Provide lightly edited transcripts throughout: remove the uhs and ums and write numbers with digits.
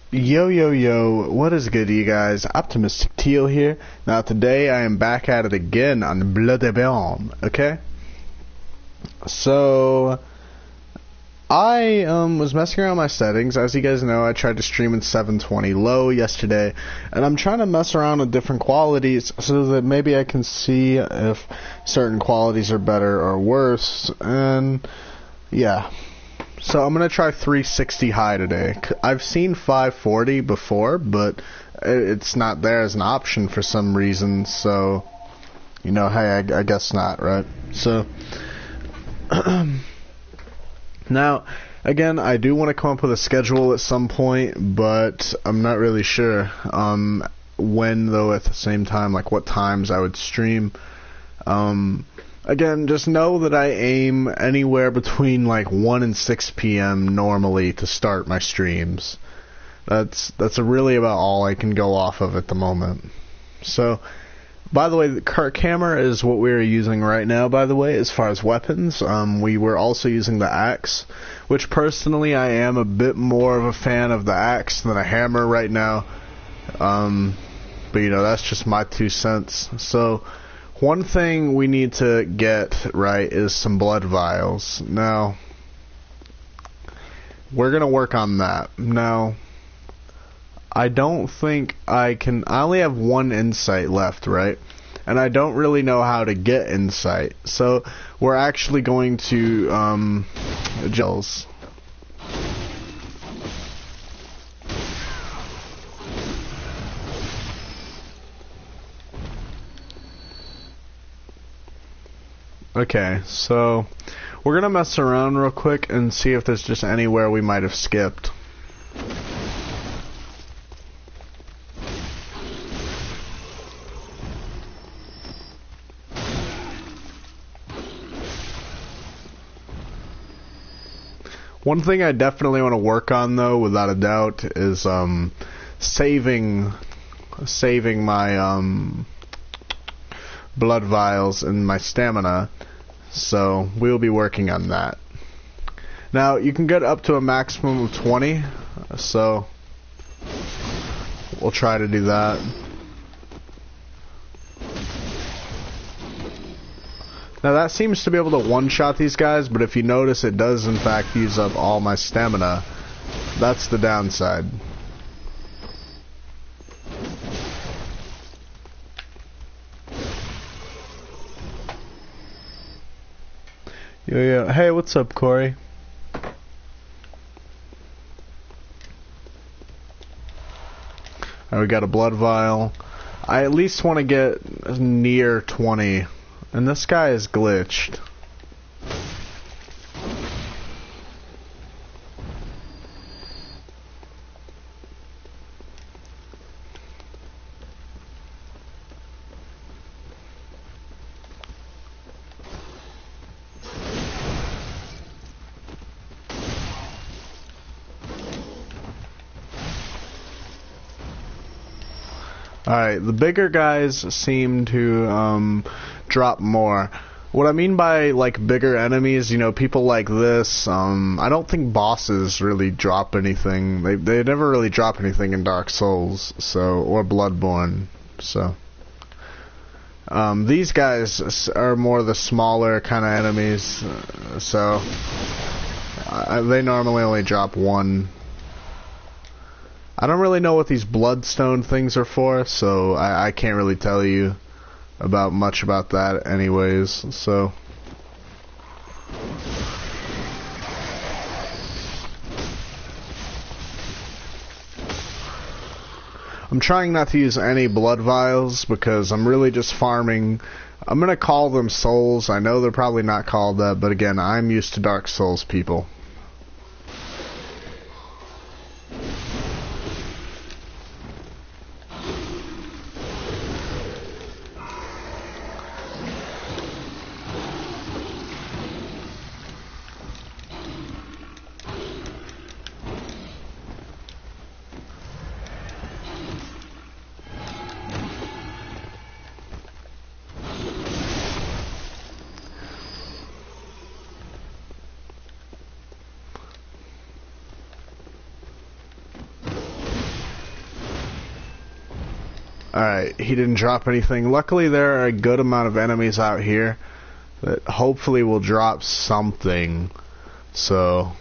Yo yo yo, what is good you guys? Optimistic Teal here. Now today I am back at it again on Bloodborne, okay? So I was messing around my settings. As you guys know, I tried to stream in 720 low yesterday, and I'm trying to mess around with different qualities so that maybe I can see if certain qualities are better or worse, and yeah. So I'm going to try 360 high today. I've seen 540 before, but it's not there as an option for some reason, so, you know, hey, I guess not, right? So, now, again, I do want to come up with a schedule at some point, but I'm not really sure when, though, at the same time, like what times I would stream. Again, just know that I aim anywhere between like 1 and 6 p.m. normally to start my streams. That's really about all I can go off of at the moment. So, by the way, the camera is what we're using right now, by the way, as far as weapons. We were also using the axe, which personally I am a bit more of a fan of the axe than a hammer right now. But, you know, that's just my 2 cents. So, one thing we need to get right is some blood vials. Now, we're going to work on that. Now, I don't think I can... I only have 1 insight left, right? And I don't really know how to get insight. So, we're actually going to... gels. Okay, so we're going to mess around real quick and see if there's just anywhere we might have skipped. One thing I definitely want to work on, though, without a doubt, is saving my blood vials and my stamina. So we'll be working on that. Now you can get up to a maximum of 20, so we'll try to do that. Now that seems to be able to one-shot these guys, but if you notice, it does in fact use up all my stamina. That's the downside. Yo, hey, what's up, Corey? Alright, we got a blood vial. I at least want to get near 20. And this guy is glitched. Alright, the bigger guys seem to drop more. What I mean by like bigger enemies, you know, people like this, I don't think bosses really drop anything. They never really drop anything in Dark Souls, so, or Bloodborne, so. These guys are more the smaller kind of enemies, so they normally only drop 1. I don't really know what these bloodstone things are for, so I can't really tell you much about that anyways, so. I'm trying not to use any blood vials because I'm really just farming. I'm gonna call them souls. I know they're probably not called that, but again, I'm used to Dark Souls, people. Alright, he didn't drop anything. Luckily there are a good amount of enemies out here that hopefully will drop something. So...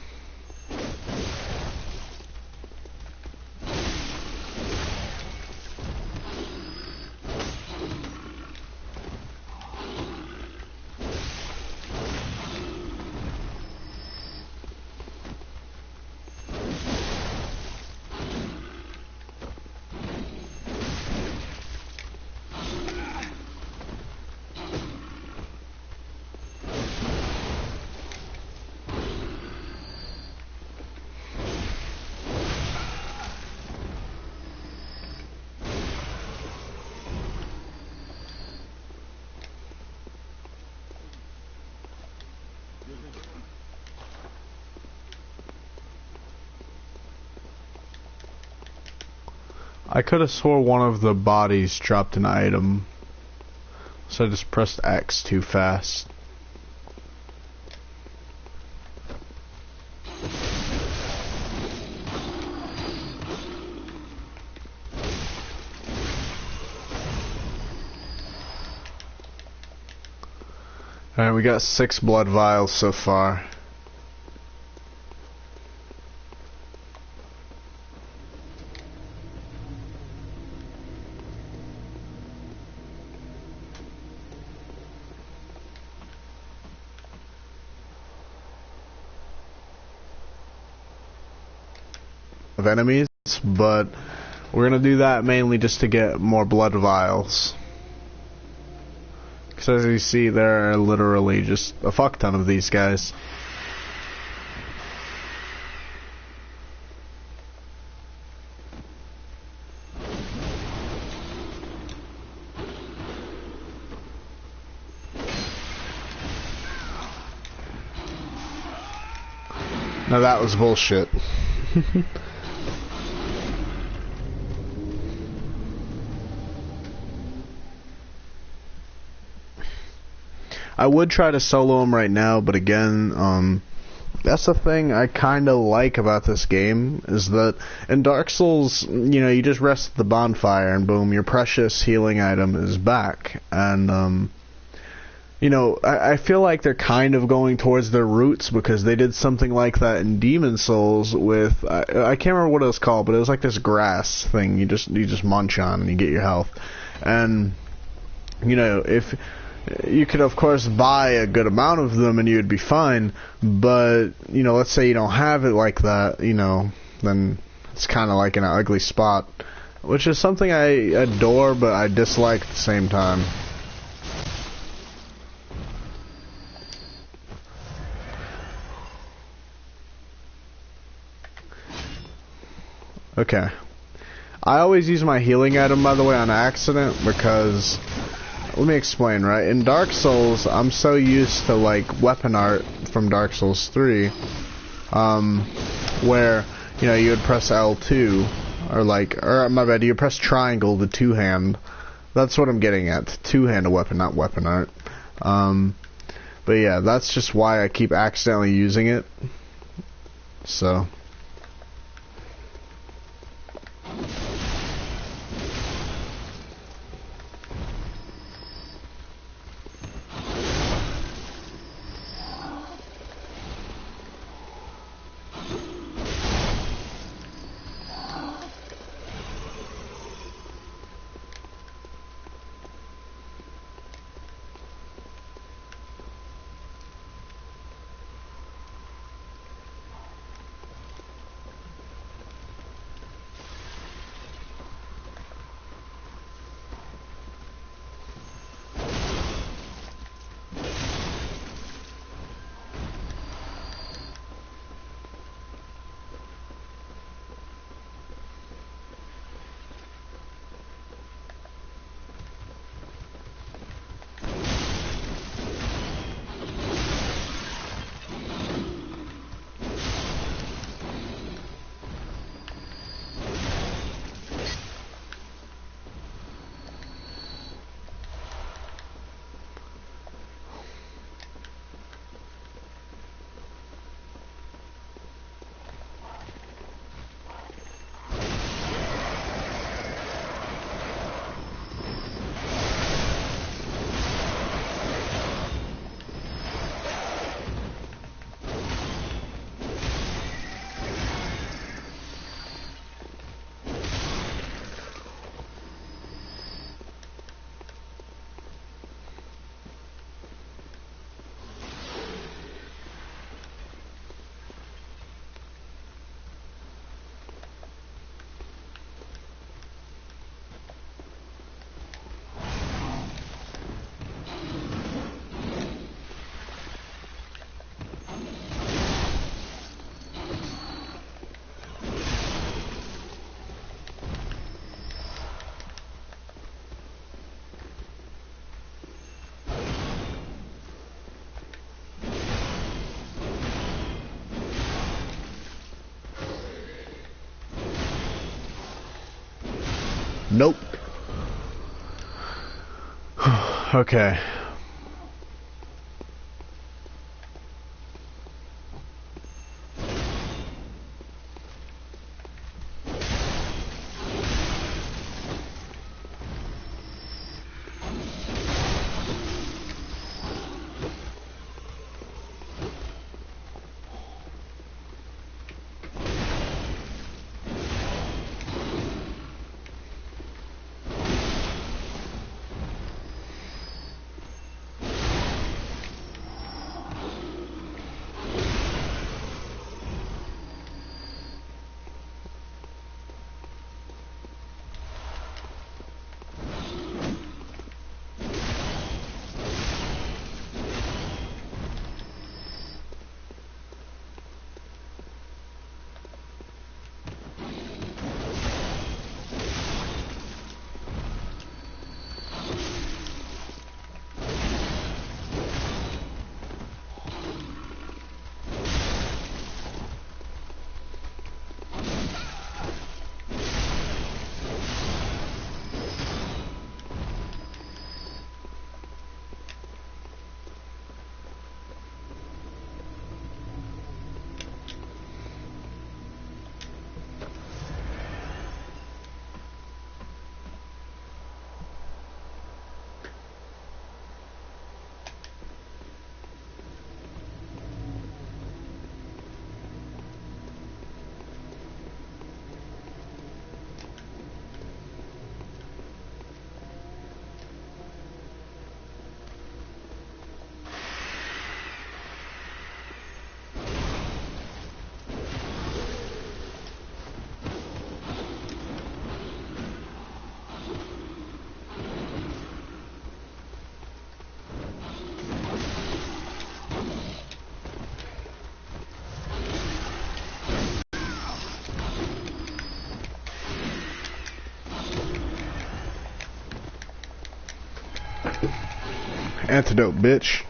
I could have swore one of the bodies dropped an item, so I just pressed X too fast. Alright, we got 6 blood vials so far. Of enemies, but we're gonna do that mainly just to get more blood vials. Because as you see, there are literally just a fuck ton of these guys. Now that was bullshit. I would try to solo him right now, but again, that's the thing I kind of like about this game, is that in Dark Souls, you know, you just rest at the bonfire and boom, your precious healing item is back. And, you know, I feel like they're kind of going towards their roots, because they did something like that in Demon Souls with, I can't remember what it was called, but it was like this grass thing you just munch on and you get your health. And, you know, if... you could, of course, buy a good amount of them and you'd be fine, but, you know, let's say you don't have it like that, you know, then it's kind of like in an ugly spot, which is something I adore, but I dislike at the same time. Okay. I always use my healing item, by the way, on accident, because... let me explain, right? In Dark Souls, I'm so used to, like, weapon art from Dark Souls 3, where, you know, you would press L2, or my bad, you would press triangle to two-hand. That's what I'm getting at, two-hand weapon, not weapon art. But yeah, that's just why I keep accidentally using it. So... Nope. Okay. Antidote, bitch.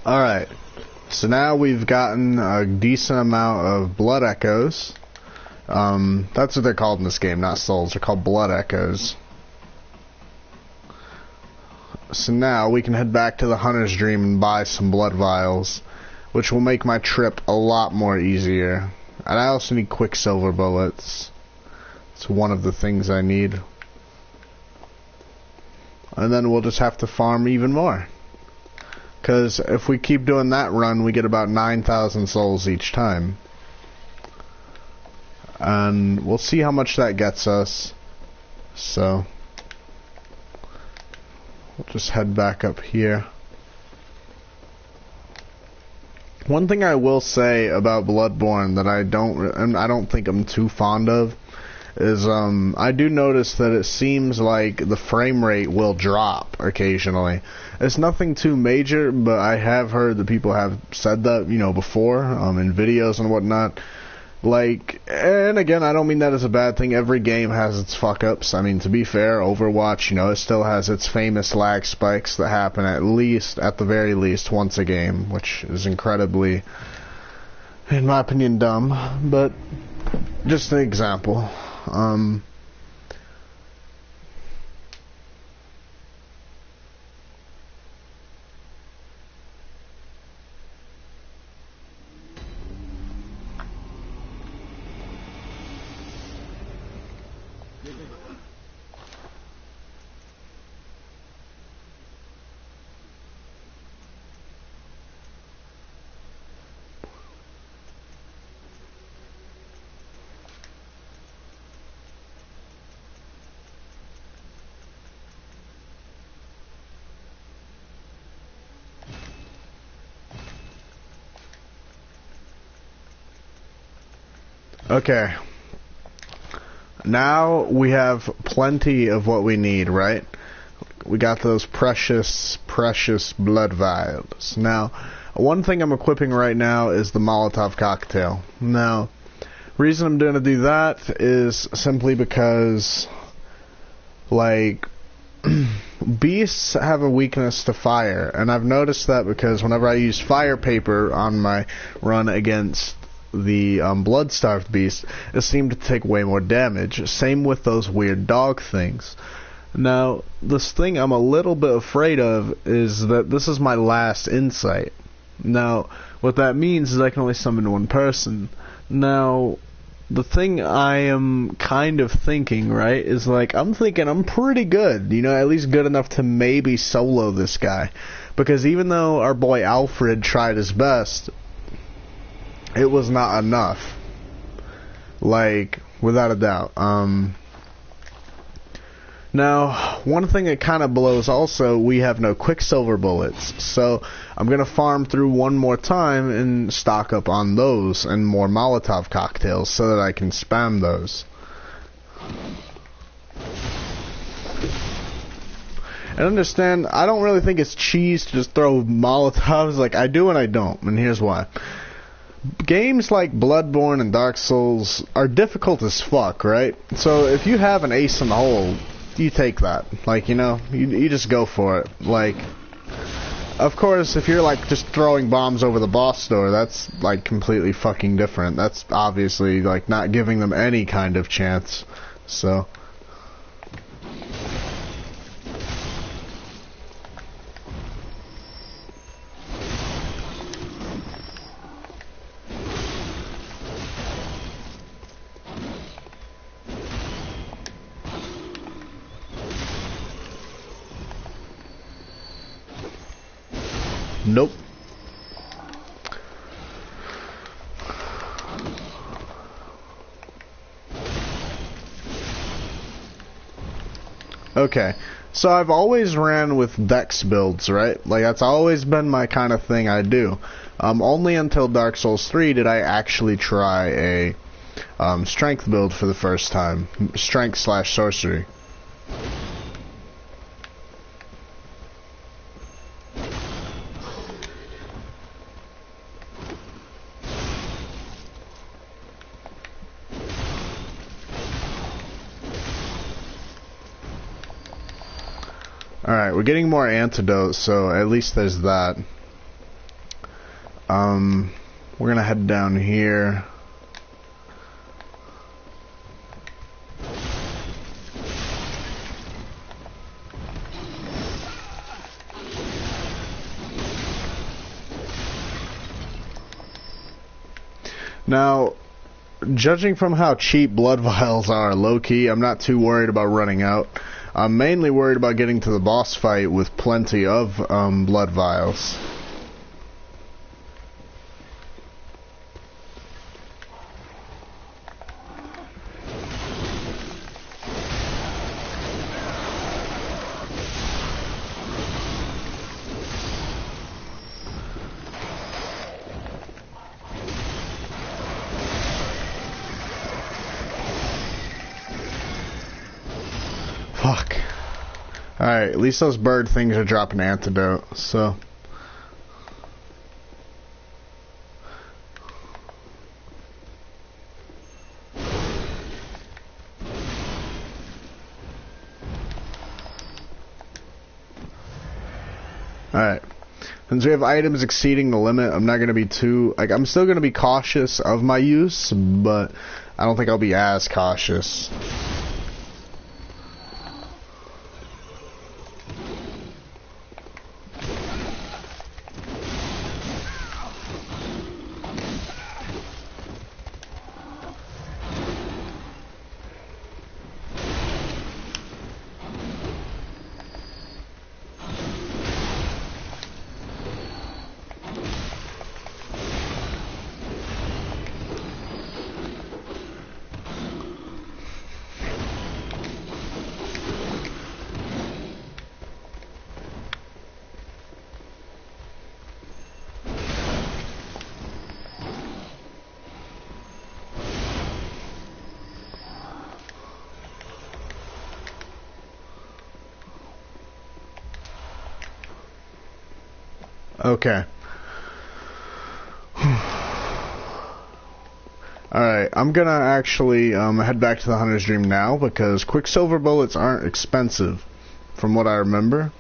Alright, so now we've gotten a decent amount of blood echoes. That's what they're called in this game, not souls. They're called blood echoes. So now we can head back to the Hunter's Dream and buy some blood vials, which will make my trip a lot more easier. And I also need quicksilver bullets. It's one of the things I need. And then we'll just have to farm even more. Because if we keep doing that run, we get about 9,000 souls each time. And we'll see how much that gets us. So we'll just head back up here. One thing I will say about Bloodborne that I don't think I'm too fond of is I do notice that it seems like the frame rate will drop occasionally. It's nothing too major, but I have heard that people have said that, you know, before in videos and whatnot. Like, and again, I don't mean that as a bad thing. Every game has its fuck-ups. I mean, to be fair, Overwatch, you know, it still has its famous lag spikes that happen at the very least, once a game, which is incredibly, in my opinion, dumb. But just an example. Okay. Now we have plenty of what we need, right? We got those precious, precious blood vials. Now, one thing I'm equipping right now is the Molotov cocktail. Now, reason I'm going to do that is simply because, like, beasts have a weakness to fire, and I've noticed that because whenever I use fire paper on my run against the blood-starved beast, it seemed to take way more damage. Same with those weird dog things. Now, this thing I'm a little bit afraid of is that this is my last insight. Now, what that means is I can only summon one person. Now, the thing I am kind of thinking, right, is like, I'm thinking I'm pretty good, you know, at least good enough to maybe solo this guy. Because even though our boy Alfred tried his best, it was not enough. Like, without a doubt. Now, one thing that kind of blows also, we have no Quicksilver bullets. So, I'm going to farm through one more time and stock up on those and more Molotov cocktails so that I can spam those. And understand, I don't really think it's cheese to just throw Molotovs. Like, I do and I don't, and here's why. Games like Bloodborne and Dark Souls are difficult as fuck, right? So if you have an ace in the hole, you take that. Like, you know, you just go for it. Like, of course, if you're like just throwing bombs over the boss door, that's like completely fucking different. That's obviously like not giving them any kind of chance. So nope. Okay, so I've always ran with dex builds, right? Like, that's always been my kind of thing I do. Only until Dark Souls 3 did I actually try a strength build for the first time. Strength / sorcery. Alright, we're getting more antidotes, so at least there's that. We're gonna head down here. Now, judging from how cheap blood vials are, low-key, I'm not too worried about running out. I'm mainly worried about getting to the boss fight with plenty of blood vials. Fuck. Alright, at least those bird things are dropping antidote, so. Alright. Since we have items exceeding the limit, I'm not going to be too... Like, I'm still going to be cautious of my use, but I don't think I'll be as cautious. Okay. Alright, I'm gonna actually head back to the Hunter's Dream now because Quicksilver bullets aren't expensive from what I remember.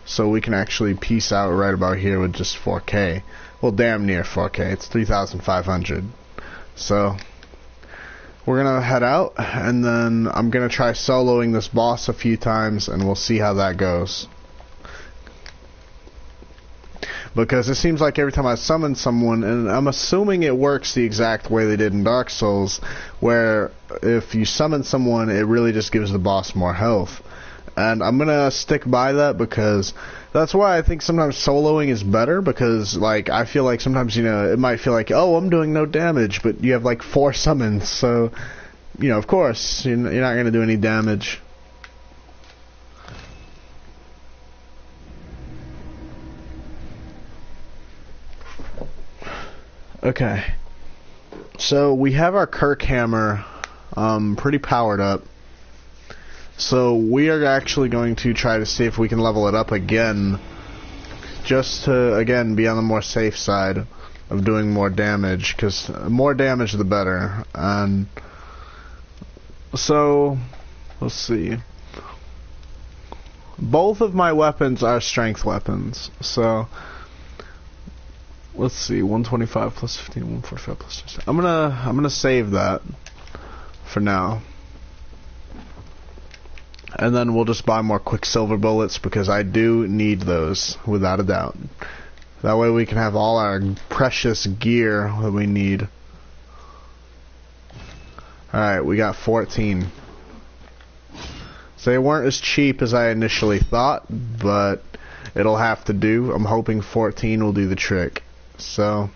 So we can actually peace out right about here with just 4K. Well, damn near 4K. It's 3,500. So we're gonna head out and then I'm gonna try soloing this boss a few times and we'll see how that goes. Because it seems like every time I summon someone, and I'm assuming it works the exact way they did in Dark Souls, where if you summon someone, it really just gives the boss more health. And I'm gonna stick by that because that's why I think sometimes soloing is better, because like I feel like sometimes, you know, it might feel like, oh, I'm doing no damage, but you have like 4 summons, so, you know, of course, you're not gonna do any damage. Okay, so we have our Kirk hammer pretty powered up, so we are actually going to try to see if we can level it up again, just to again be on the more safe side of doing more damage, because more damage the better. And so let's see, both of my weapons are strength weapons, so let's see, 125 plus 15, 145 plus 16. I'm gonna save that for now, and then we'll just buy more Quicksilver bullets because I do need those without a doubt. That way we can have all our precious gear that we need. All right, we got 14. So they weren't as cheap as I initially thought, but it'll have to do. I'm hoping 14 will do the trick. So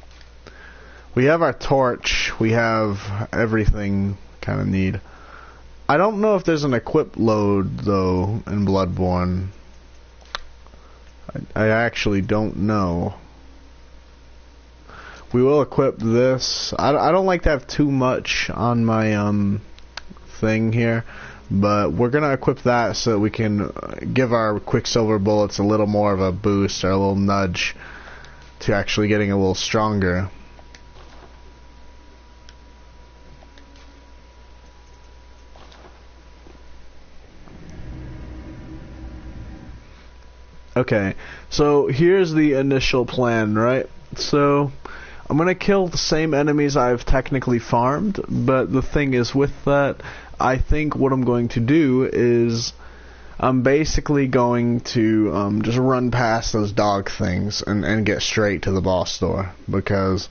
we have our torch, we have everything kind of need. I don't know if there's an equip load though in Bloodborne. I actually don't know. We will equip this. I don't like to have too much on my thing here, but we're gonna equip that so that we can give our Quicksilver bullets a little more of a boost or a little nudge to actually getting a little stronger. Okay, so here's the initial plan, right? So I'm gonna kill the same enemies I've technically farmed, but the thing is with that, I think what I'm going to do is I'm basically going to just run past those dog things and get straight to the boss door, because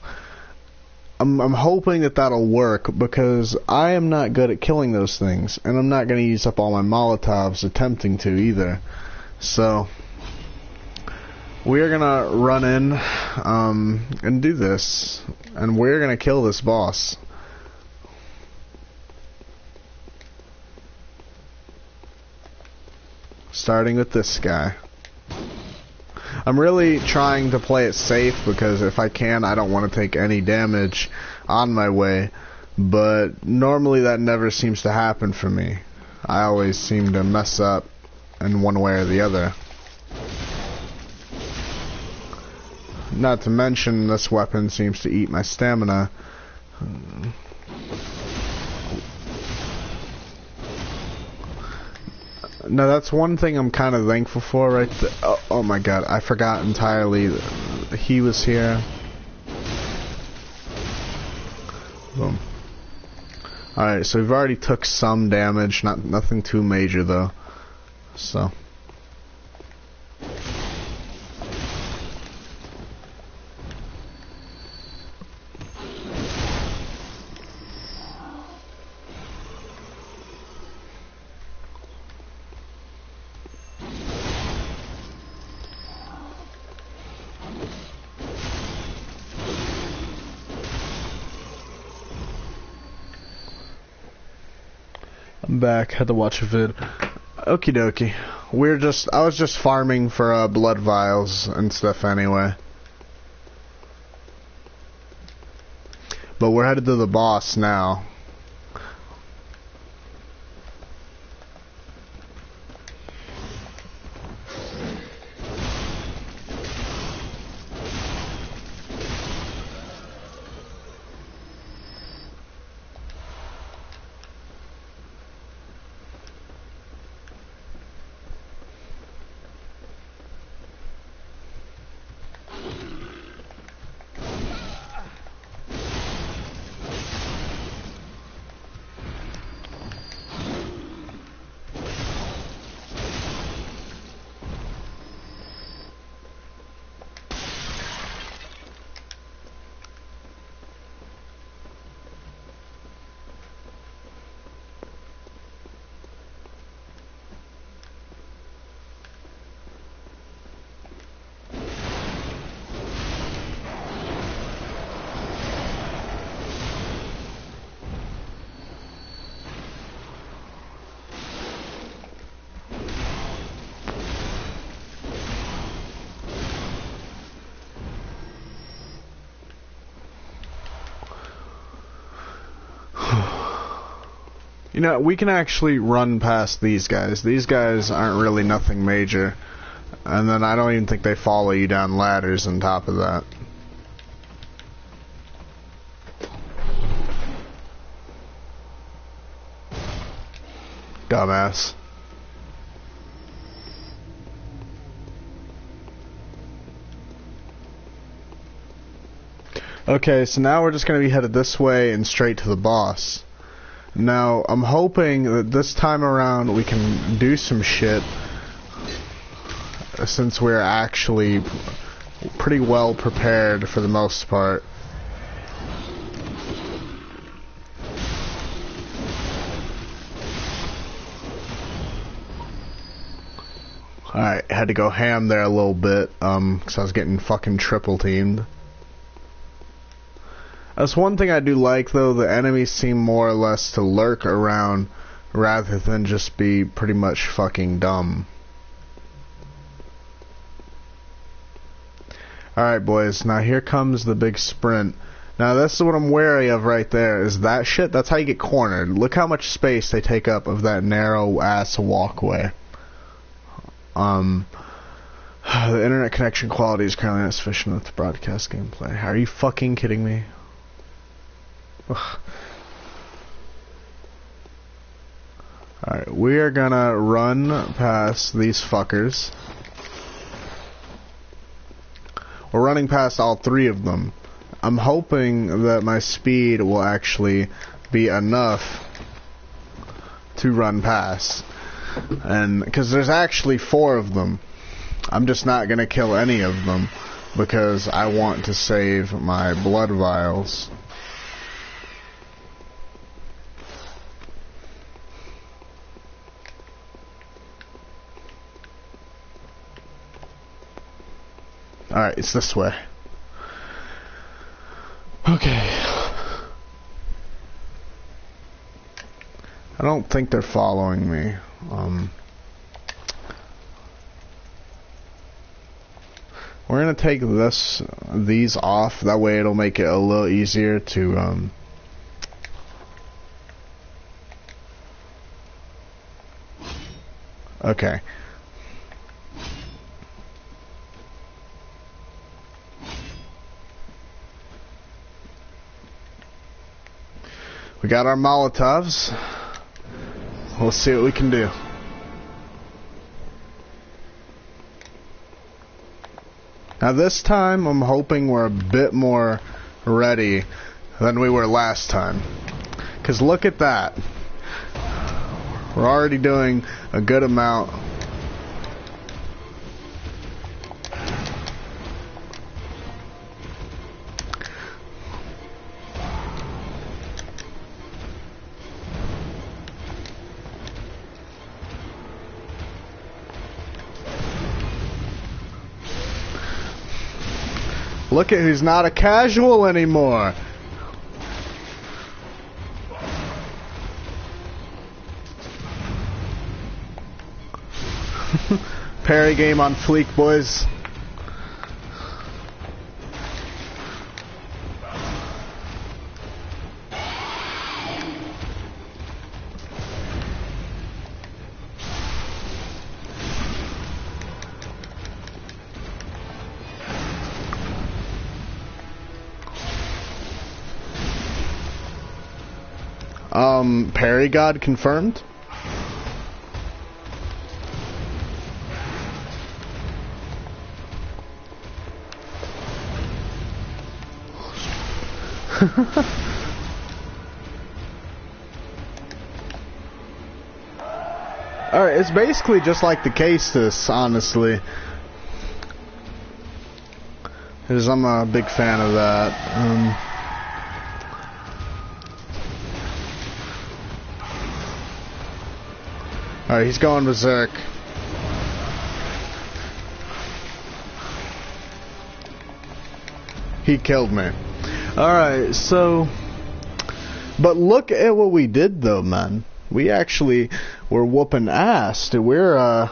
I'm hoping that that'll work, because I am not good at killing those things, and I'm not going to use up all my Molotovs attempting to either. So we're going to run in and do this, and we're going to kill this boss. Starting with this guy. I'm really trying to play it safe because if I can, I don't want to take any damage on my way, but normally that never seems to happen for me. I always seem to mess up in one way or the other. Not to mention, this weapon seems to eat my stamina. Now that's one thing I'm kind of thankful for right there. Oh my god, I forgot entirely that he was here. Boom. Alright, so we've already took some damage, nothing too major though. So I'm back, had to watch a vid. Okie dokie. I was just farming for blood vials and stuff anyway. But we're headed to the boss now. You know, we can actually run past these guys. These guys aren't really nothing major. And then I don't even think they follow you down ladders on top of that. Dumbass. Okay, so now we're just going to be headed this way and straight to the boss. Now, I'm hoping that this time around we can do some shit, since we're actually pretty well prepared for the most part. Alright, had to go ham there a little bit, because I was getting fucking triple teamed. That's one thing I do like, though. The enemies seem more or less to lurk around rather than just be pretty much fucking dumb. Alright, boys. Now here comes the big sprint. Now this is what I'm wary of right there, is that shit. That's how you get cornered. Look how much space they take up of that narrow-ass walkway. The internet connection quality is currently not sufficient enough to broadcast gameplay. Are you fucking kidding me? Alright, we are gonna run past these fuckers. We're running past all three of them. I'm hoping that my speed will actually be enough to run past. And because there's actually 4 of them. I'm just not gonna kill any of them because I want to save my blood vials. Alright, it's this way. Okay. I don't think they're following me. We're gonna take these off. That way it'll make it a little easier to, okay. We got our Molotovs. We'll see what we can do. Now this time, I'm hoping we're a bit more ready than we were last time. Because look at that. We're already doing a good amount. Look at who's not a casual anymore. Parry game on fleek, boys. Parry God confirmed. Alright, it's basically just like the Castus, honestly. Because I'm a big fan of that. Alright, he's going berserk. He killed me. Alright, so... But look at what we did, though, man. We actually were whooping ass. We're,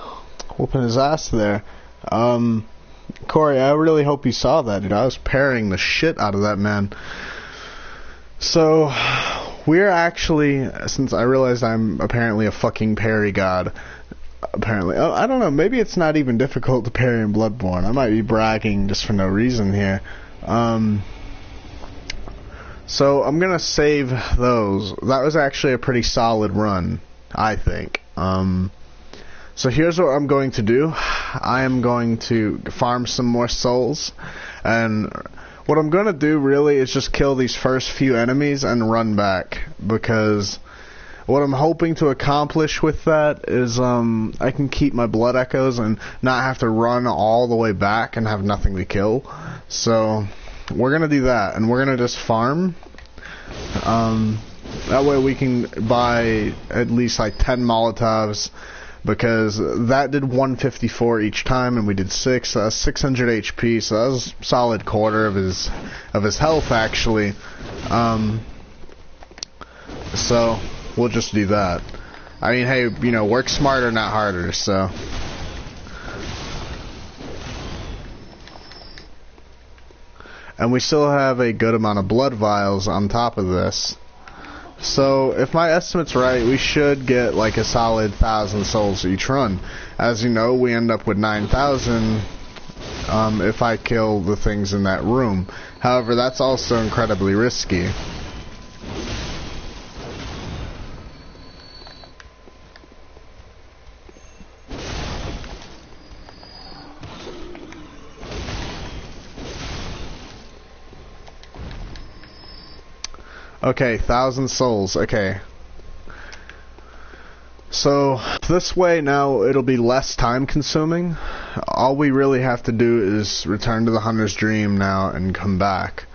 whooping his ass there. Corey, I really hope you saw that, dude. I was parrying the shit out of that man. So, we're actually, since I realized I'm apparently a fucking parry god, apparently, oh, I don't know, maybe it's not even difficult to parry in Bloodborne. I might be bragging just for no reason here. So I'm gonna save those. That was actually a pretty solid run, I think. So here's what I'm going to do. I am going to farm some more souls, and what I'm gonna do really is just kill these first few enemies and run back, because what I'm hoping to accomplish with that is I can keep my blood echoes and not have to run all the way back and have nothing to kill. So we're gonna do that, and we're gonna just farm. That way we can buy at least like 10 Molotovs, because that did 154 each time, and we did 6. So that's 600 HP. So that was a solid quarter of his health, actually. So we'll just do that. I mean, hey, you know, work smarter, not harder. So. And we still have a good amount of blood vials on top of this. So, if my estimate's right, we should get like a solid 1,000 souls each run. As you know, we end up with 9,000 if I kill the things in that room. However, that's also incredibly risky. Okay, 1,000 souls. Okay. So, this way now it'll be less time consuming. All we really have to do is return to the Hunter's Dream now and come back.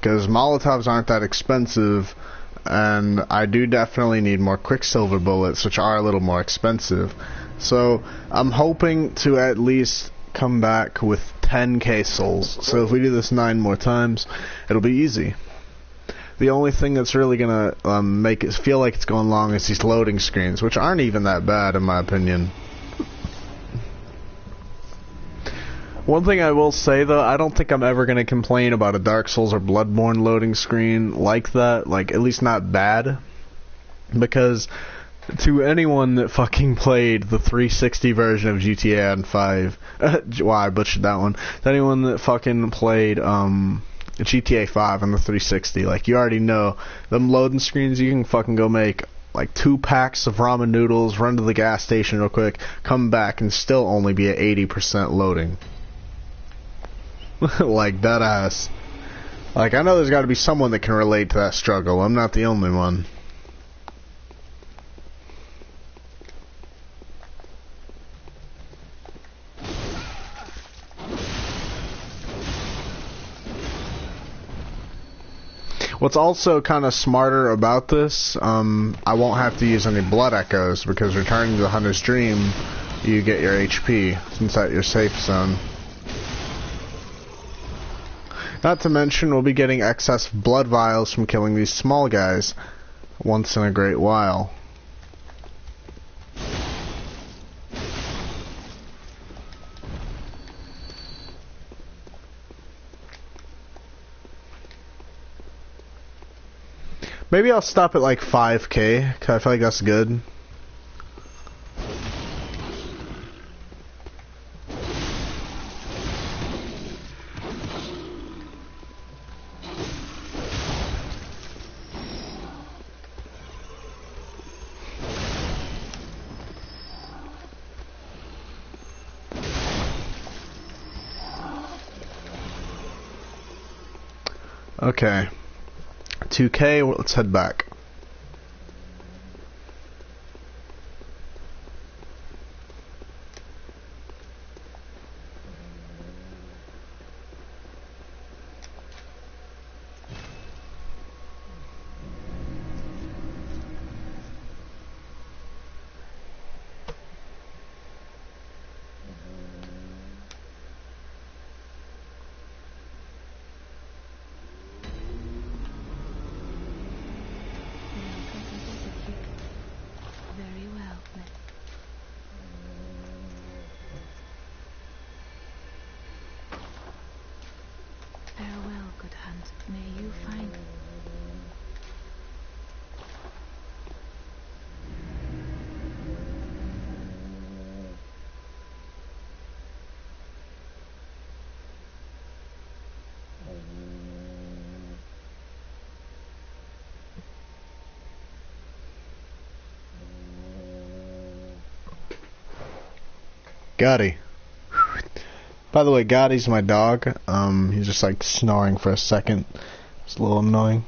Because Molotovs aren't that expensive, and I do definitely need more Quicksilver bullets, which are a little more expensive. So, I'm hoping to at least come back with 10k souls. So if we do this 9 more times, it'll be easy. The only thing that's really gonna make it feel like it's going long is these loading screens, which aren't even that bad in my opinion. One thing I will say though, I don't think I'm ever gonna complain about a Dark Souls or Bloodborne loading screen like that, like at least not bad, because to anyone that fucking played the 360 version of GTA on 5, wow, I butchered that one. To anyone that fucking played GTA 5 on the 360, like, you already know, them loading screens, you can fucking go make like 2 packs of ramen noodles, run to the gas station real quick, come back, and still only be at 80% loading. Like, dead ass. Like, I know there's gotta be someone that can relate to that struggle. I'm not the only one. What's also kind of smarter about this, I won't have to use any blood echoes, because returning to the Hunter's Dream, you get your HP since at your safe zone. Not to mention, we'll be getting excess blood vials from killing these small guys once in a great while. Maybe I'll stop at like 5k, cause I feel like that's good. Okay. 2k, let's head back. Gotti. By the way, Gotti's my dog. He's just like snoring for a second. It's a little annoying.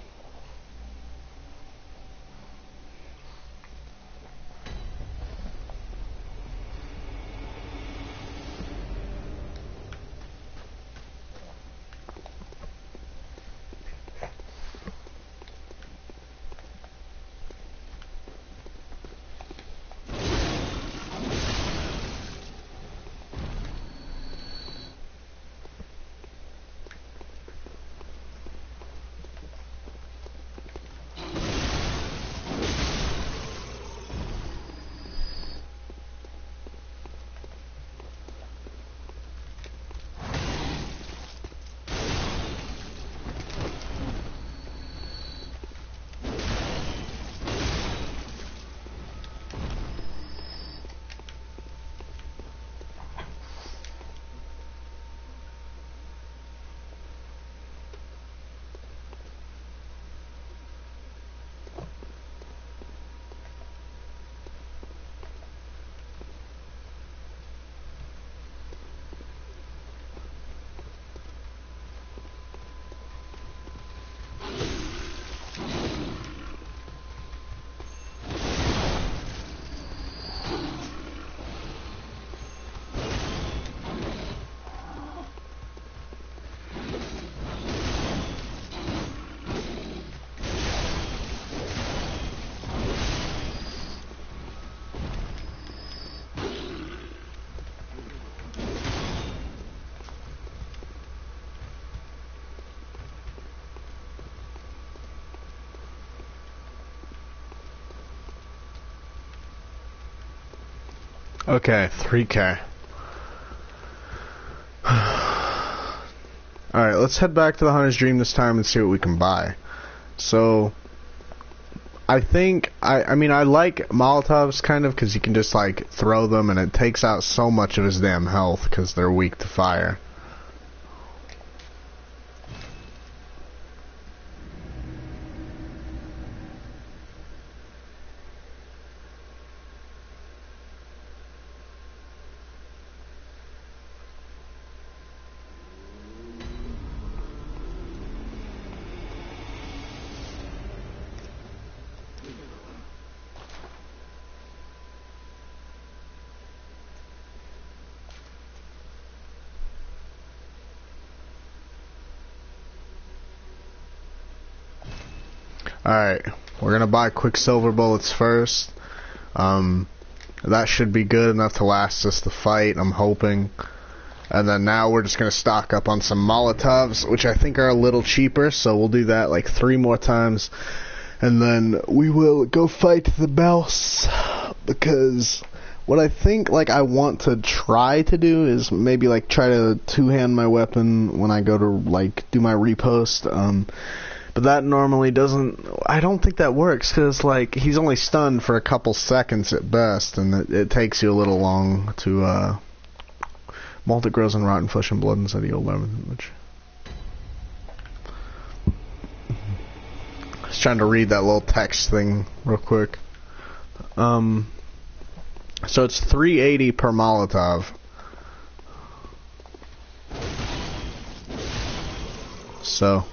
Okay, 3K. Alright, let's head back to the Hunter's Dream this time and see what we can buy. So, I think, I mean, I like Molotovs kind of because you can just like throw them and it takes out so much of his damn health because they're weak to fire. Alright, we're gonna buy Quicksilver bullets first. That should be good enough to last us the fight, I'm hoping. And then now we're just gonna stock up on some Molotovs, which I think are a little cheaper, so we'll do that like 3 more times. And then we will go fight the boss, because what I think like I want to try to do is maybe like try to two-hand my weapon when I go to like do my repost. But that normally doesn't, I don't think that works, because like he's only stunned for a couple seconds at best, and it takes you a little long to molt that grows in rotten flesh and blood inside the old damage. I was trying to read that little text thing real quick. So it's 380 per Molotov. So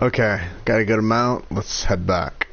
okay, got a good amount. Let's head back.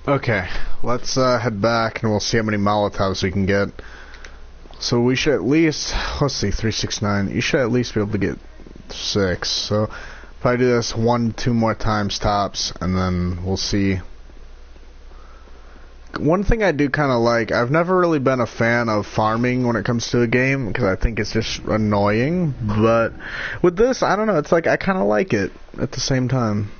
Okay, let's head back and we'll see how many Molotovs we can get. So we should at least, let's see, 369. You should at least be able to get 6. So if I do this 1-2 more times tops, and then we'll see. One thing I do kind of like, I've never really been a fan of farming when it comes to a game, because I think it's just annoying, but with this, I don't know, it's like I kind of like it at the same time.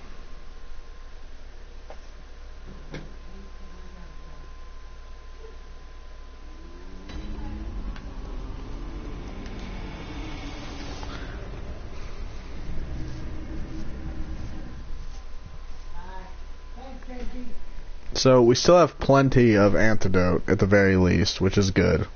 So we still have plenty of antidote at the very least, which is good.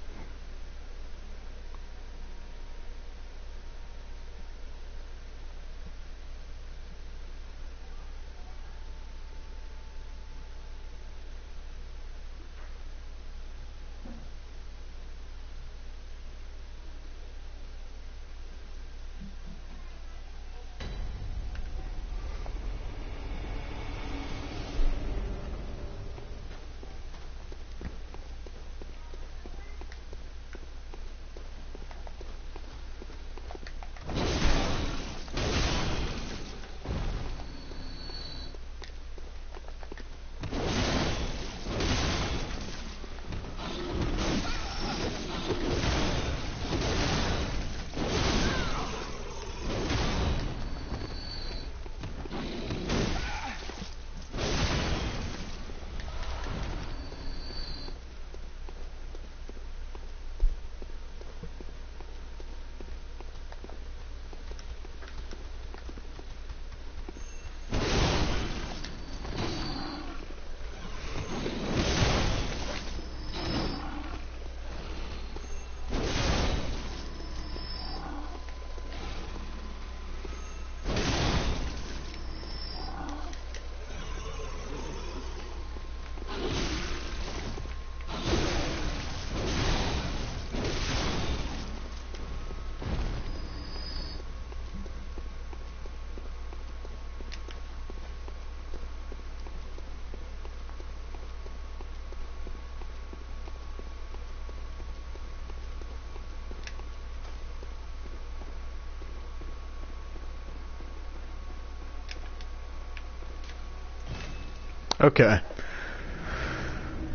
Okay.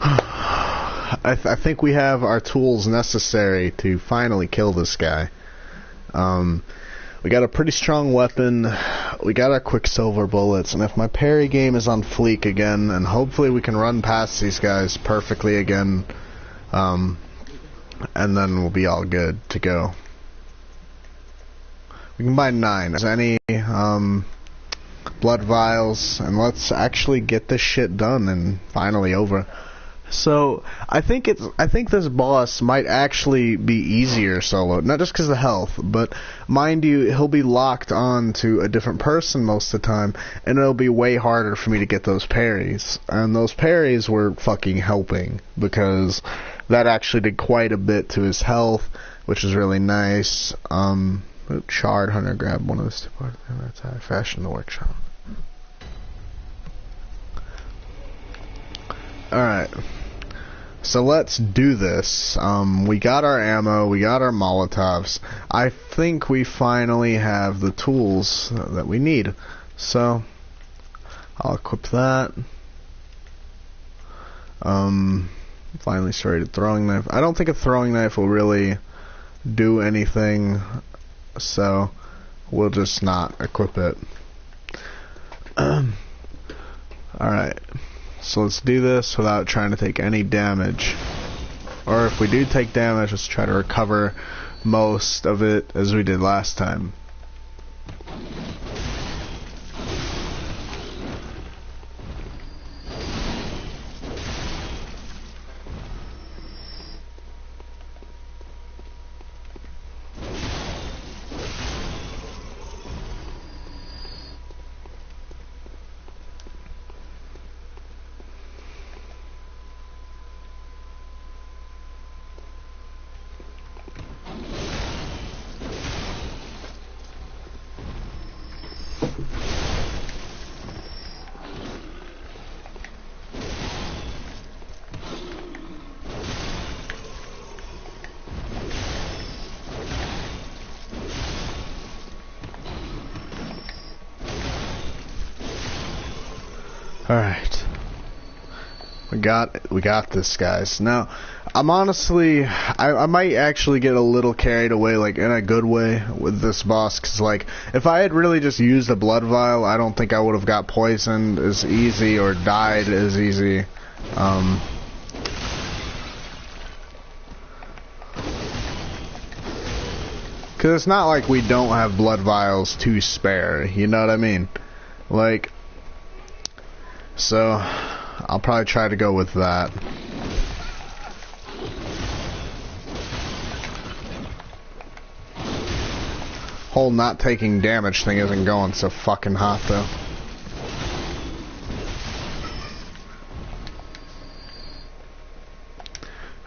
I think we have our tools necessary to finally kill this guy. We got a pretty strong weapon, we got our Quicksilver bullets, and if my parry game is on fleek again, and hopefully we can run past these guys perfectly again, and then we'll be all good to go. We can buy 9. Is there any, blood vials, and let's actually get this shit done and finally over. So I think this boss might actually be easier solo, not just because of health, but mind you, he'll be locked on to a different person most of the time, and it'll be way harder for me to get those parries. And those parries were fucking helping, because that actually did quite a bit to his health, which is really nice. Shard Hunter grabbed one of those 2 parts of the attack. Fashion the workshop. Alright. So let's do this. We got our ammo, we got our Molotovs. I think we finally have the tools that we need. So I'll equip that. Finally started a throwing knife. I don't think a throwing knife will really do anything, so we'll just not equip it. Alright, so let's do this without trying to take any damage. Or if we do take damage, let's try to recover most of it as we did last time. Alright. We got this, guys. Now, I'm honestly, I might actually get a little carried away, like, in a good way with this boss, because, like, if I had really just used a blood vial, I don't think I would have got poisoned as easy or died as easy. Because it's not like we don't have blood vials to spare, you know what I mean? Like, so, I'll probably try to go with that. Whole not taking damage thing isn't going so fucking hot though.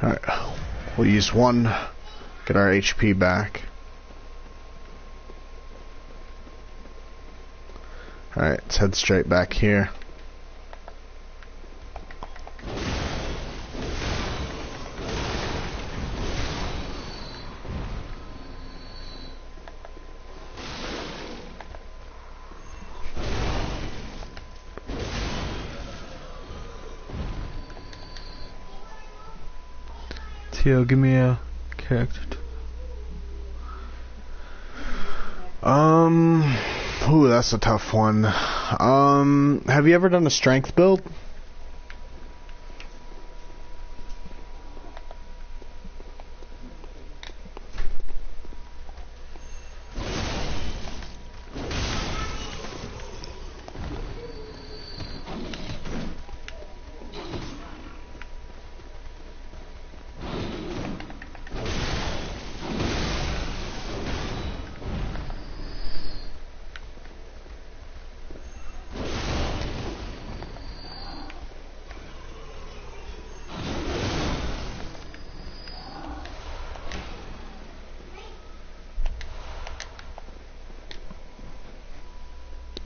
Alright, we'll use one, get our HP back. Alright, let's head straight back here. Tio, give me a character. Ooh, that's a tough one. Have you ever done a strength build?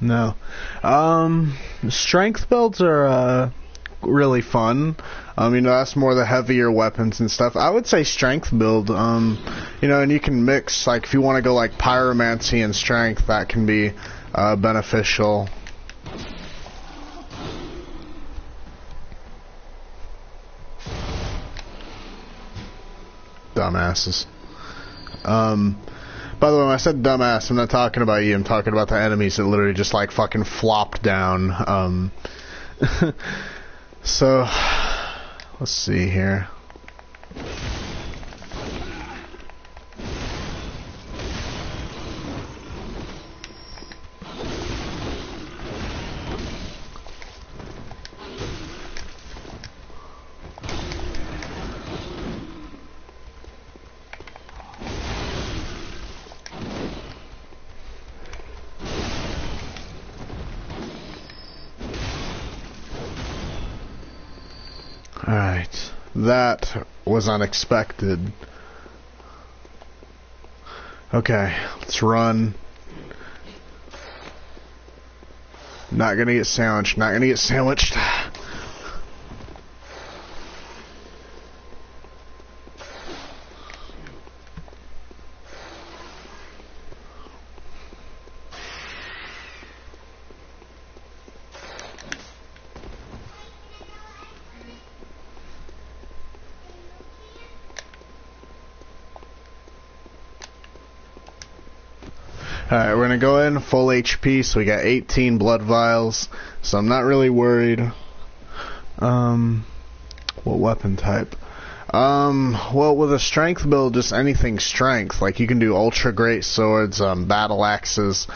No. Strength builds are really fun. You know, that's more the heavier weapons and stuff. I would say strength build, you know, and you can mix, like, if you want to go, like, pyromancy and strength, that can be beneficial. Dumbasses. By the way, when I said dumbass, I'm not talking about you. I'm talking about the enemies that literally just, like, fucking flopped down. So, let's see here. Alright, that was unexpected. Okay, let's run. Not gonna get sandwiched, not gonna get sandwiched. Alright, we're gonna go in full HP, so we got 18 blood vials, so I'm not really worried. What weapon type? Well, with a strength build, just anything strength. Like, you can do ultra great swords, battle axes.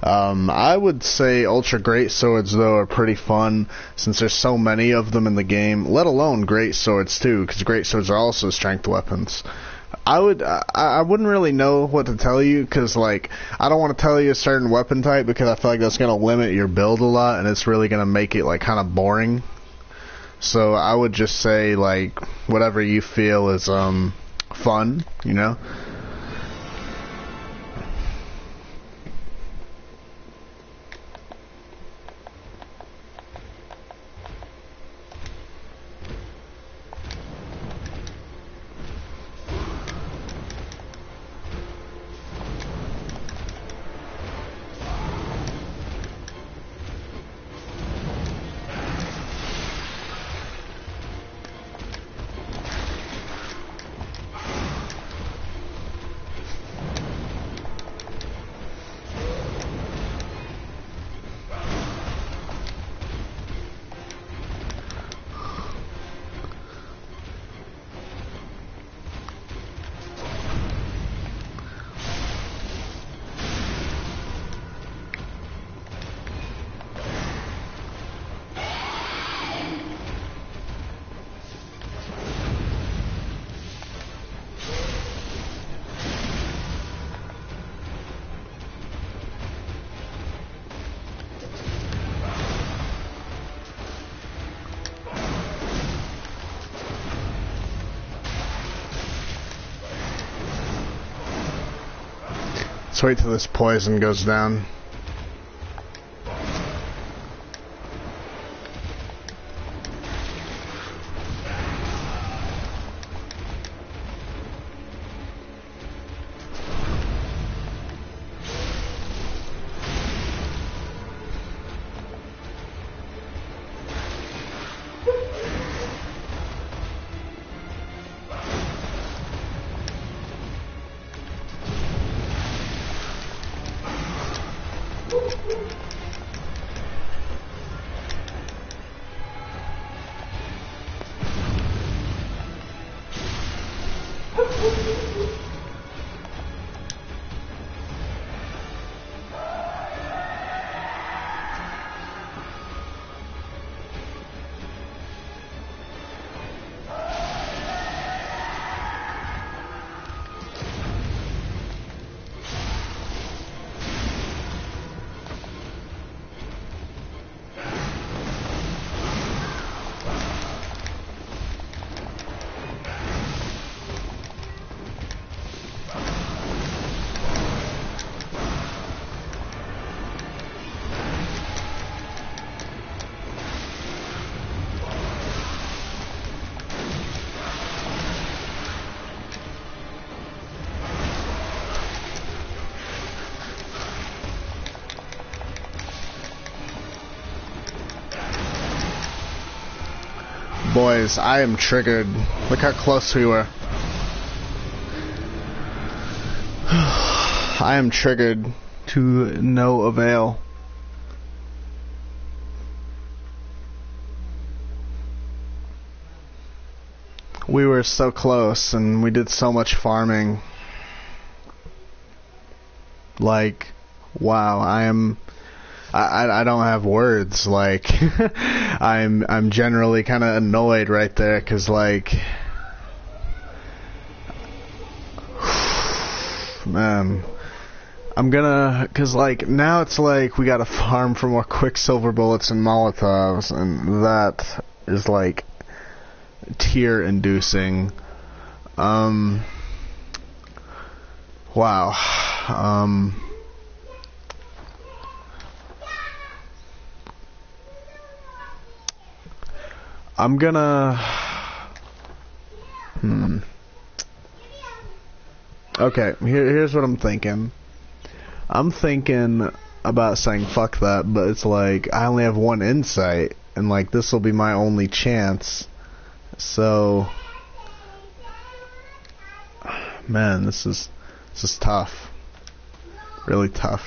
I would say ultra great swords, though, are pretty fun, since there's so many of them in the game, let alone great swords, too, because great swords are also strength weapons. I wouldn't really know what to tell you, because, like, I don't want to tell you a certain weapon type, because I feel like that's going to limit your build a lot, and it's really going to make it, like, kind of boring. So I would just say, like, whatever you feel is, fun, you know? Let's wait till this poison goes down. Boys, I am triggered. Look how close we were. I am triggered to no avail. We were so close and we did so much farming. Like, wow, I don't have words. Like, I'm generally kind of annoyed right there, cause like, man, cause like now it's like we gotta farm for more quicksilver bullets and Molotovs, and that is like tear-inducing. Wow. I'm gonna... Okay, here's what I'm thinking. I'm thinking about saying fuck that, but it's like, I only have one insight, and like, this will be my only chance. So... Man, this is tough. Really tough.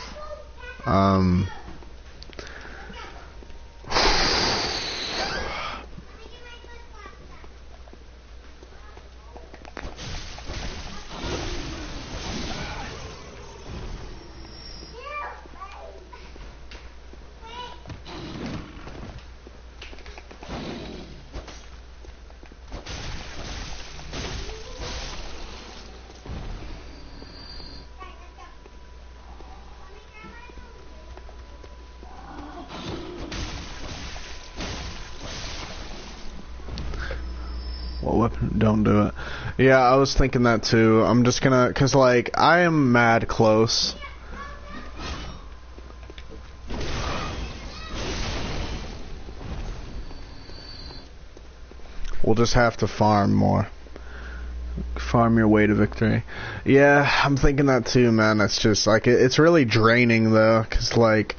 Don't do it. Yeah, I was thinking that too. I'm just gonna, cause like, I am mad close. We'll just have to farm more. Farm your way to victory. Yeah, I'm thinking that too, man. That's just, like, it's really draining though, cause like,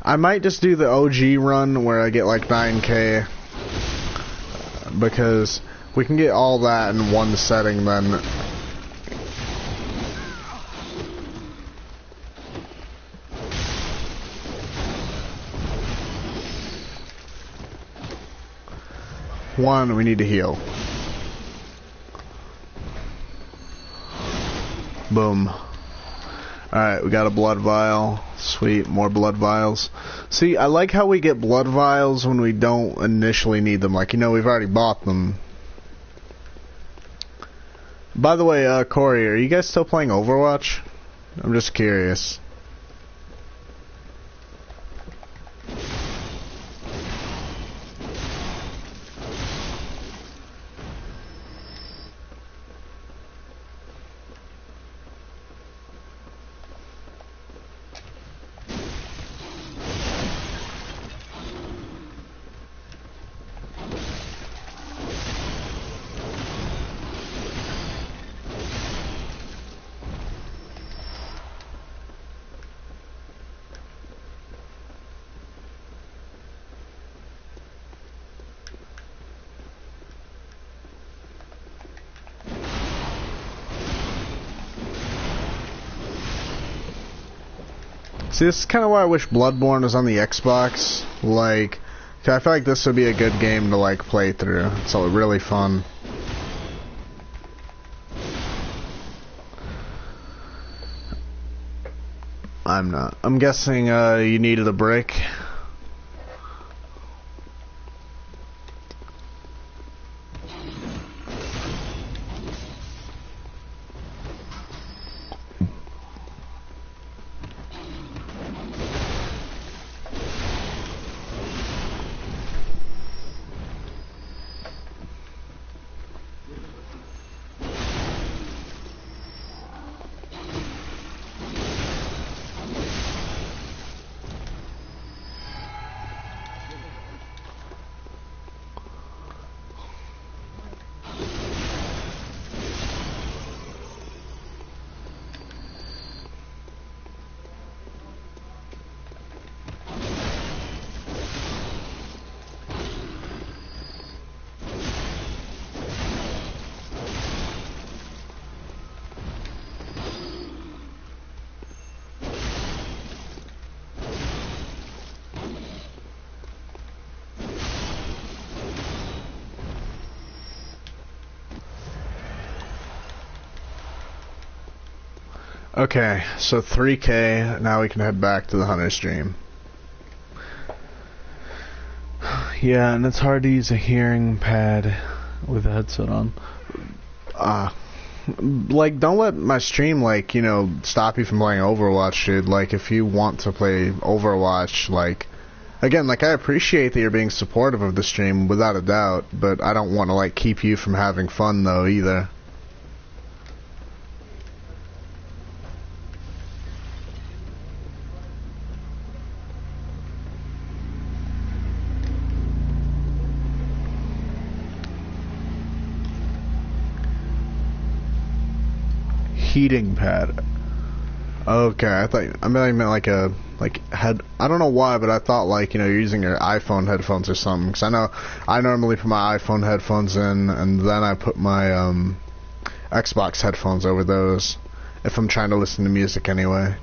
I might just do the OG run where I get like 9k. Because we can get all that in one setting then. One, we need to heal. Boom. Alright, we got a blood vial. Sweet, more blood vials. See, I like how we get blood vials when we don't initially need them. Like, you know, we've already bought them. By the way, Corey, are you guys still playing Overwatch? I'm just curious. See, this is kind of why I wish Bloodborne was on the Xbox. Like, 'cause I feel like this would be a good game to like play through. It's all really fun. I'm not. I'm guessing you needed a break. Okay, so 3K, now we can head back to the Hunter stream. Yeah, and it's hard to use a hearing pad with a headset on. Like, don't let my stream, like, you know, stop you from playing Overwatch, dude. Like, if you want to play Overwatch, like, again, like, I appreciate that you're being supportive of the stream, without a doubt, but I don't want to, like, keep you from having fun, though, either. Heating pad. Okay, I meant like a head. I don't know why, but I thought like, you know, you're using your iPhone headphones or something. Because I know I normally put my iPhone headphones in, and then I put my Xbox headphones over those if I'm trying to listen to music anyway.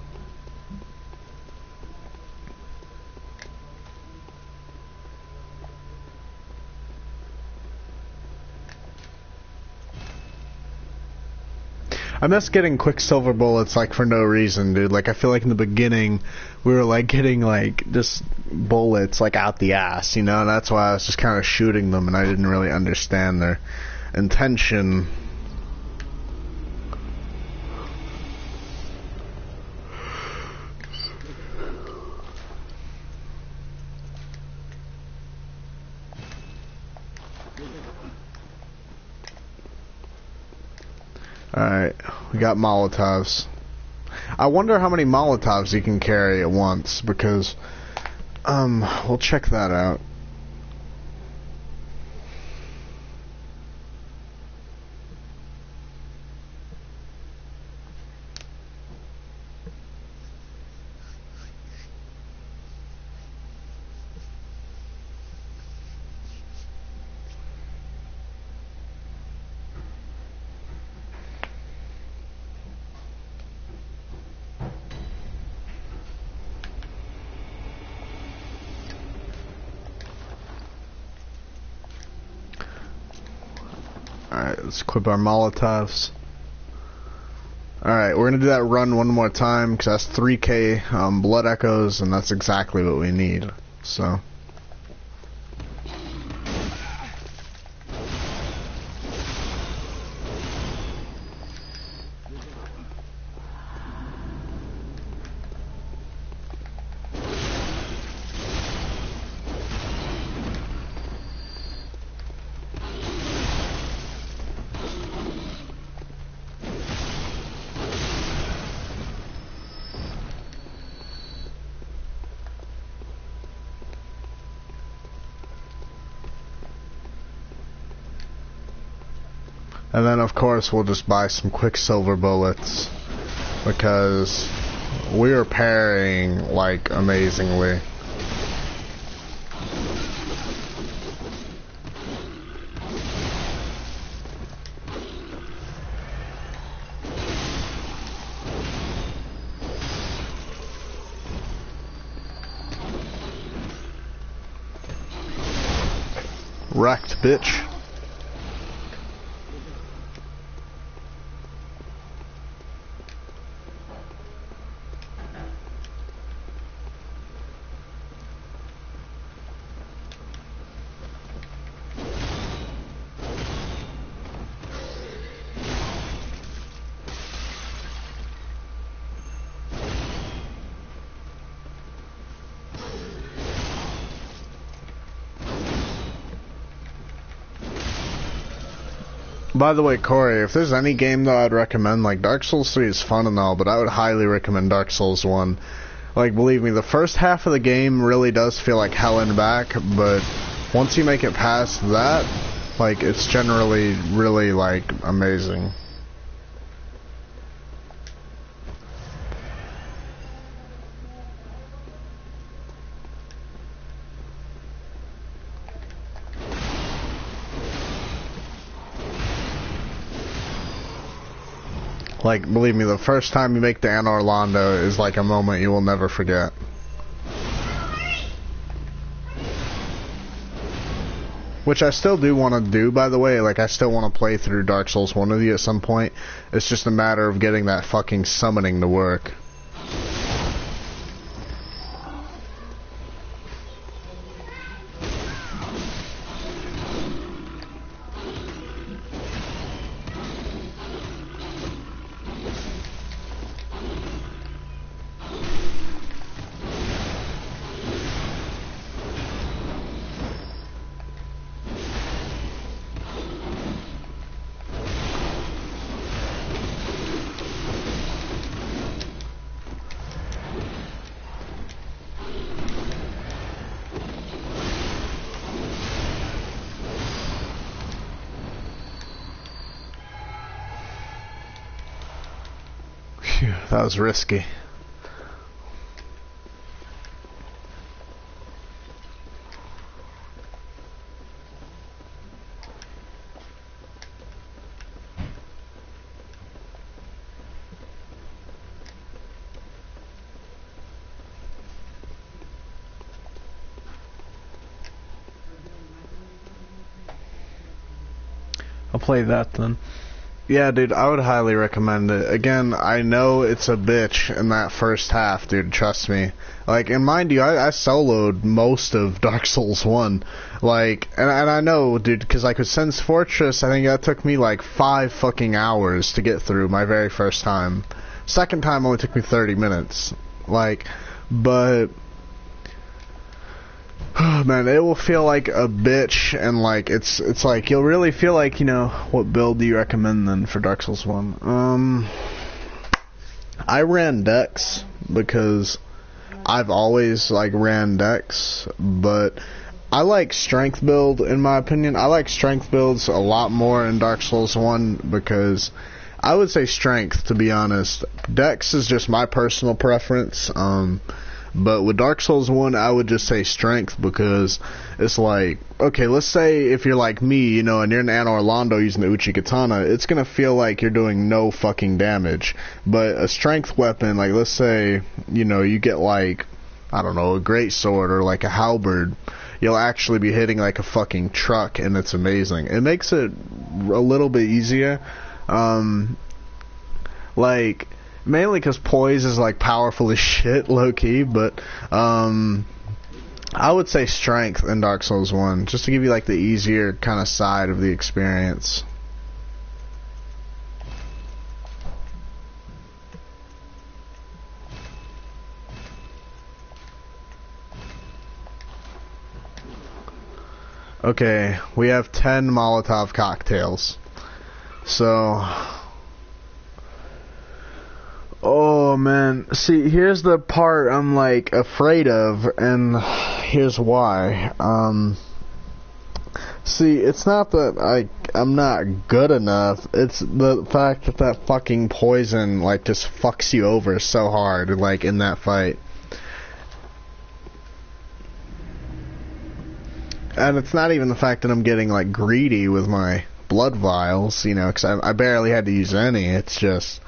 I miss getting Quicksilver bullets, like, for no reason, dude. Like, I feel like in the beginning, we were, like, getting, like, just bullets, like, out the ass, you know? And that's why I was just kind of shooting them, and I didn't really understand their intention. Alright, we got Molotovs. I wonder how many Molotovs you can carry at once, because, we'll check that out. Alright, let's equip our Molotovs. Alright, we're gonna do that run one more time, because that's 3K blood echoes, and that's exactly what we need. So. And then, of course, we'll just buy some Quicksilver bullets, because we are parrying, like, amazingly. Wrecked, bitch. By the way, Corey, if there's any game that I'd recommend, like, Dark Souls 3 is fun and all, but I would highly recommend Dark Souls 1. Like, believe me, the first half of the game really does feel like hell and back, but once you make it past that, like, it's generally really, like, amazing. Like, believe me, the first time you make the Anor Londo is like a moment you will never forget. Which I still do want to do, by the way. Like, I still want to play through Dark Souls 1 with you at some point. It's just a matter of getting that fucking summoning to work. Phew, that was risky. I'll play that then. Yeah, dude, I would highly recommend it. Again, I know it's a bitch in that first half, dude, trust me. Like, and mind you, I soloed most of Dark Souls 1. Like, and I know, dude, because like with Sen's Fortress, I think that took me like 5 fucking hours to get through my very first time. Second time only took me 30 minutes. Like, but... oh man, it will feel like a bitch, and like it's like you'll really feel like, you know, what build do you recommend then for Dark Souls 1? I ran Dex because I've always like ran Dex, but I like strength build in my opinion. I like strength builds a lot more in Dark Souls 1 because I would say strength, to be honest. Dex is just my personal preference. But with Dark Souls 1, I would just say strength because it's like, okay, let's say if you're like me, you know, and you're in Anor Londo using the Uchi Katana, it's going to feel like you're doing no fucking damage. But a strength weapon, like let's say, you know, you get like, I don't know, a great sword or like a halberd, you'll actually be hitting like a fucking truck, and it's amazing. It makes it a little bit easier. Like... mainly because poise is like powerful as shit, low key, but I would say strength in Dark Souls 1, just to give you like the easier kind of side of the experience. Okay, we have 10 Molotov cocktails. So... oh man, see, here's the part I'm like afraid of, and here's why. See, it's not that I'm not good enough, it's the fact that that fucking poison like just fucks you over so hard, like in that fight. And it's not even the fact that I'm getting like greedy with my blood vials, you know, because I barely had to use any. It's just...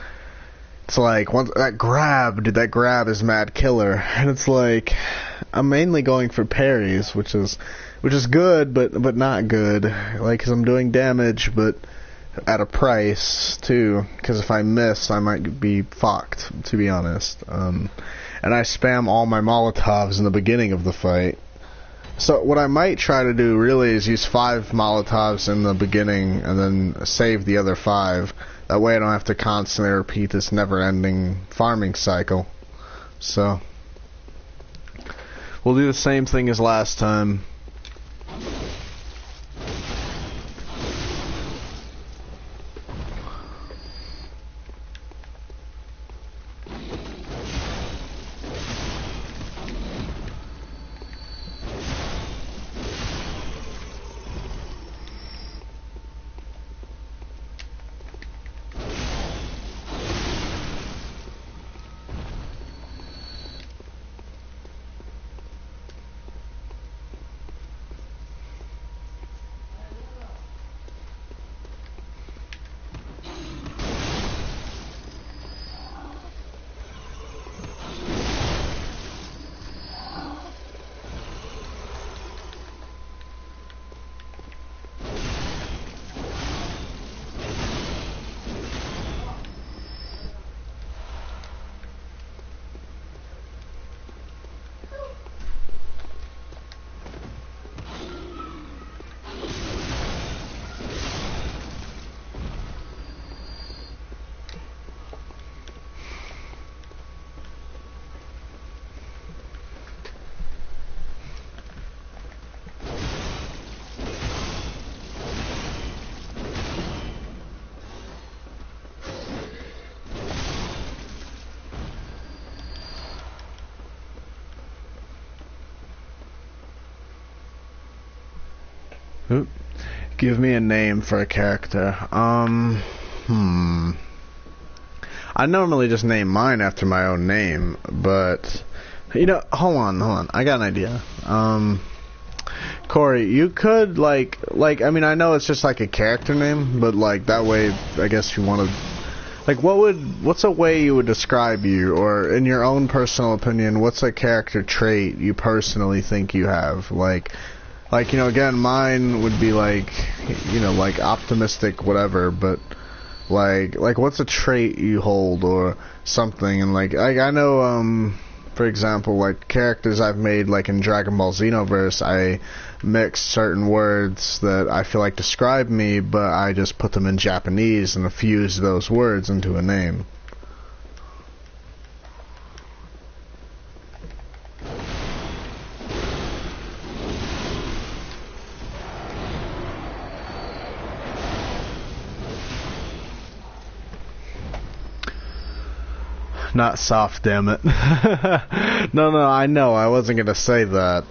it's like, once that grab, dude, that grab is mad killer. And it's like, I'm mainly going for parries, which is good, but not good. Like, 'cause I'm doing damage, but at a price too. 'Cause if I miss, I might be fucked, to be honest. And I spam all my Molotovs in the beginning of the fight. So what I might try to do really is use 5 Molotovs in the beginning and then save the other 5. That way I don't have to constantly repeat this never-ending farming cycle. So we'll do the same thing as last time. Oop. Give me a name for a character. I normally just name mine after my own name, but you know, hold on. I got an idea. Corey, you could like I mean, I know it's just like a character name, but like that way, I guess you want to like what's a way you would describe you, or in your own personal opinion, what's a character trait you personally think you have? Like, you know, again, mine would be like, you know, like optimistic, whatever, but like what's a trait you hold or something? And like I know, for example, like characters I've made, like in Dragon Ball Xenoverse, I mix certain words that I feel like describe me, but I just put them in Japanese and fuse those words into a name. Not soft, damn it. No, I know, I wasn't gonna say that.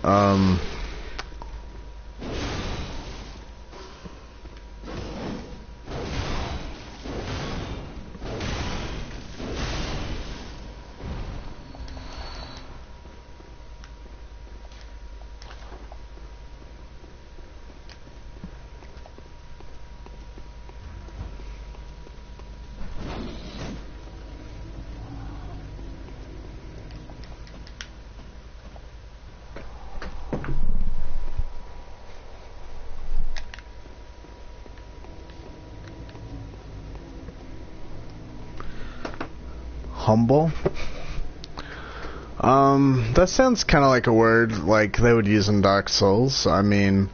Humble? That sounds kind of like a word like they would use in Dark Souls. I mean,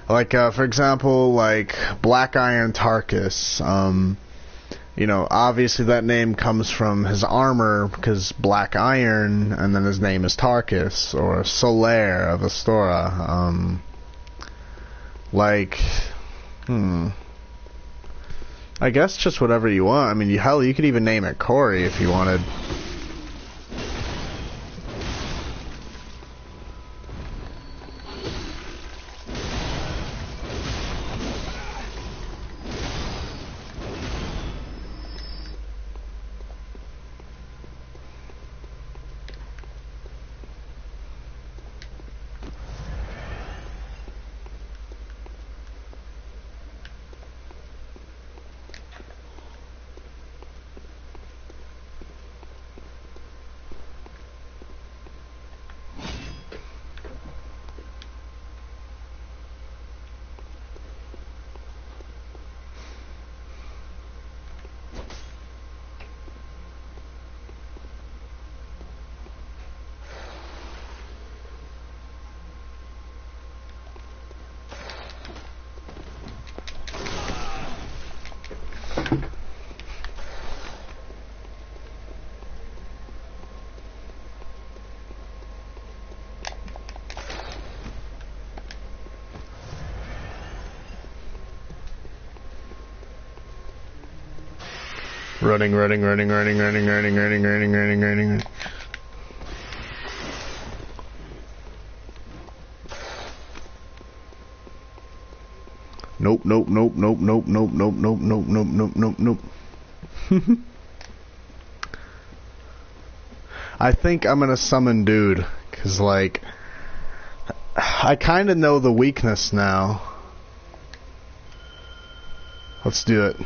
like, for example, like Black Iron Tarkus. You know, obviously that name comes from his armor, because Black Iron, and then his name is Tarkus, or Solaire of Astora. Like, I guess just whatever you want. I mean, hell, you could even name it Corey if you wanted. Running. Nope. I think I'm gonna summon Dude, cause like, I kinda know the weakness now. Let's do it.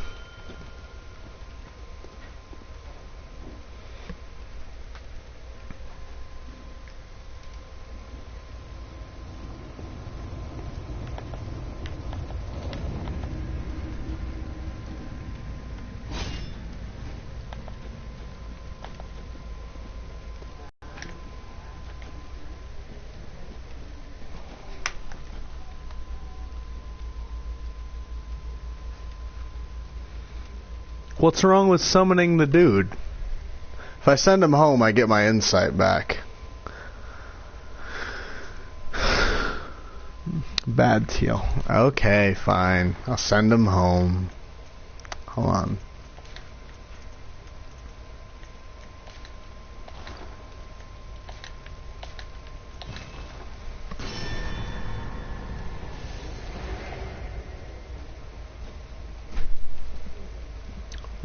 What's wrong with summoning the Dude? If I send him home, I get my insight back. Bad Teal. Okay, fine. I'll send him home. Hold on.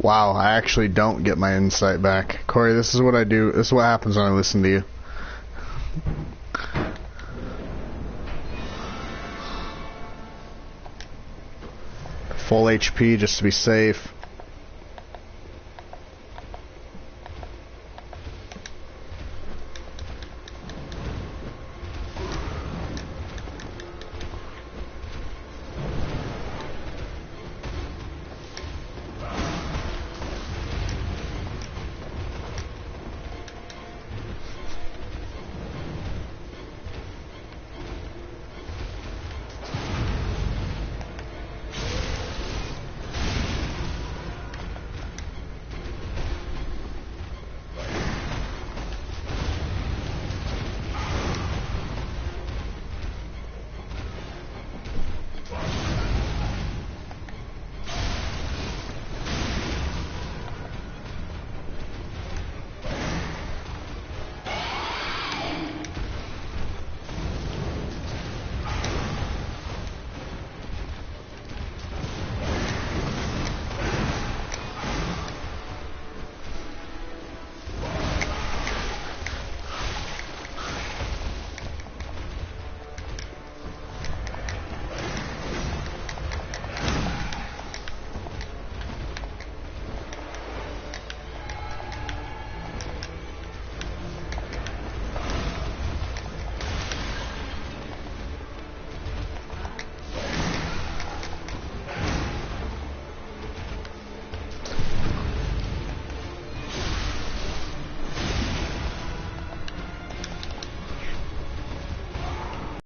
Wow, I actually don't get my insight back. Corey, this is what I do. This is what happens when I listen to you. Full HP just to be safe.